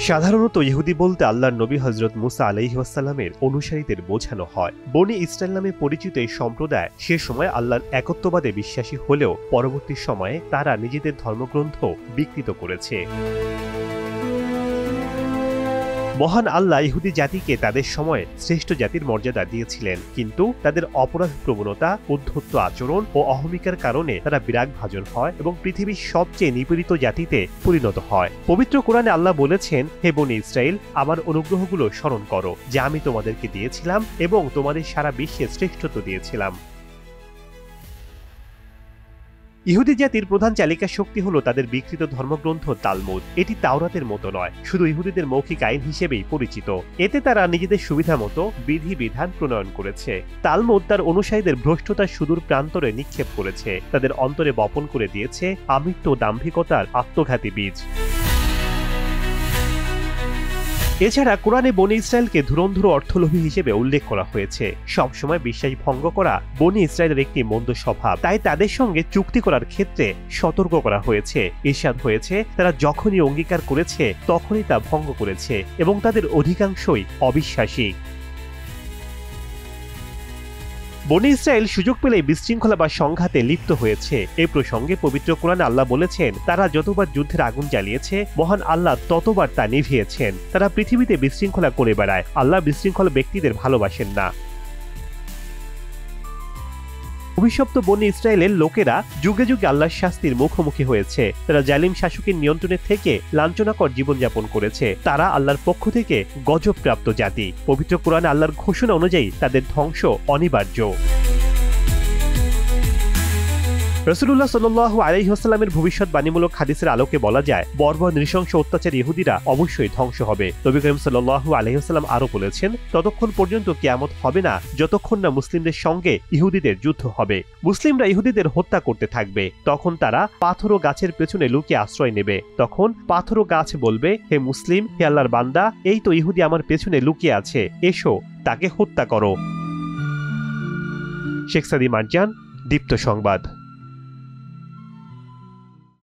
সাধারণত ইহুদি বলতে আল্লাহর নবী হযরত মুসা আলাইহিস সালামের অনুসারীদের বোঝানো হয়। বনী ইসরাইল নামে পরিচিত এই সম্প্রদায় সে সময় আল্লাহর একত্ববাদে বিশ্বাসী হলেও পরবর্তী সময়ে তারা নিজেদের ধর্মগ্রন্থ বিকৃত করেছে। মহান আল্লাহ ইহুদি জাতিকে তাদের সময়ে শ্রেষ্ঠ জাতির মর্যাদা দিয়েছিলেন, কিন্তু তাদের অপরাধ প্রবণতা, উদ্ধত্ত আচরণ ও অহমিকার কারণে তারা বিরাগভাজন হয় এবং পৃথিবীর সবচেয়ে নিপীড়িত জাতিতে পরিণত হয়। পবিত্র কোরআনে আল্লাহ বলেছেন, হে বনী ইসরাইল, আমার অনুগ্রহগুলো স্মরণ করো যা আমি তোমাদেরকে দিয়েছিলাম এবং তোমাদের সারা বিশ্বে শ্রেষ্ঠত্ব দিয়েছিলাম। ইহুদি জাতির প্রধান চালিকা শক্তি হলো তাদের বিকৃত ধর্মগ্রন্থ তালমুদ। এটি তাওরাতের মতো নয়, শুধু ইহুদিদের মৌখিক আইন হিসেবেই পরিচিত। এতে তারা নিজেদের সুবিধা মতো বিধিবিধান প্রণয়ন করেছে। তালমুদ তার অনুসারীদের ভ্রষ্টতার সুদূর প্রান্তরে নিক্ষেপ করেছে, তাদের অন্তরে বপন করে দিয়েছে আমৃত্য দাম্ভিকতার আত্মঘাতী বীজ। এছাড়া কোরআনে বনী ইসরায়েলকে ধুরন্ধর অর্থলোভী হিসেবে উল্লেখ করা হয়েছে। সবসময় বিশ্বাস ভঙ্গ করা বনী ইসরায়েলের একটি মন্দ স্বভাব, তাই তাদের সঙ্গে চুক্তি করার ক্ষেত্রে সতর্ক করা হয়েছে। ইরশাদ হয়েছে, তারা যখনই অঙ্গীকার করেছে তখনই তা ভঙ্গ করেছে এবং তাদের অধিকাংশই অবিশ্বাসী। বনী ইসরায়েল সুযোগ পেলেই বিশৃঙ্খলা বা সংঘাতে লিপ্ত হয়েছে। এই প্রসঙ্গে পবিত্র কোরআনে আল্লাহ বলেছেন, তারা যতবার যুদ্ধের আগুন জ্বালিয়েছে মহান আল্লাহ ততবার তা নিভিয়েছেন। তারা পৃথিবীতে বিশৃঙ্খলা করে বেড়ায়, আল্লাহ বিশৃঙ্খল ব্যক্তিদের ভালোবাসেন না। অভিশপ্ত বনী ইসরায়েলের লোকেরা যুগে যুগে আল্লাহর শাস্তির মুখোমুখি হয়েছে। তারা জালিম শাসকের নিয়ন্ত্রণে থেকে লাঞ্ছনাকর জীবনযাপন করেছে। তারা আল্লাহর পক্ষ থেকে গজবপ্রাপ্ত জাতি। পবিত্র কোরআনে আল্লাহর ঘোষণা অনুযায়ী তাদের ধ্বংস অনিবার্য। রাসূলুল্লাহ সাল্লাল্লাহু আলাইহি ওয়াসাল্লামের ভবিষ্যৎবাণীমূলক হাদিসের আলোকে বলা যায়, বর্বর নৃশংস অত্যাচার ইহুদিরা অবশ্যই ধ্বংস হবে। নবী করিম সাল্লাল্লাহু আলাইহি ওয়াসাল্লাম আরো বলেছেন, ততক্ষণ পর্যন্ত কিয়ামত হবে না যতক্ষণ না মুসলিমদের সঙ্গে ইহুদিদের যুদ্ধ হবে। মুসলিমরা ইহুদিদের হত্যা করতে থাকবে। তখন তারা পাথর ও গাছের পেছনে লুকিয়ে আশ্রয় নেবে। তখন পাথর ও গাছ বলবে, হে মুসলিম, হে আল্লাহর বান্দা, এই তো ইহুদি আমার পেছনে লুকিয়ে আছে, এসো তাকে হত্যা করো। শেখ সাদি মারজান, দীপ্ত সংবাদ।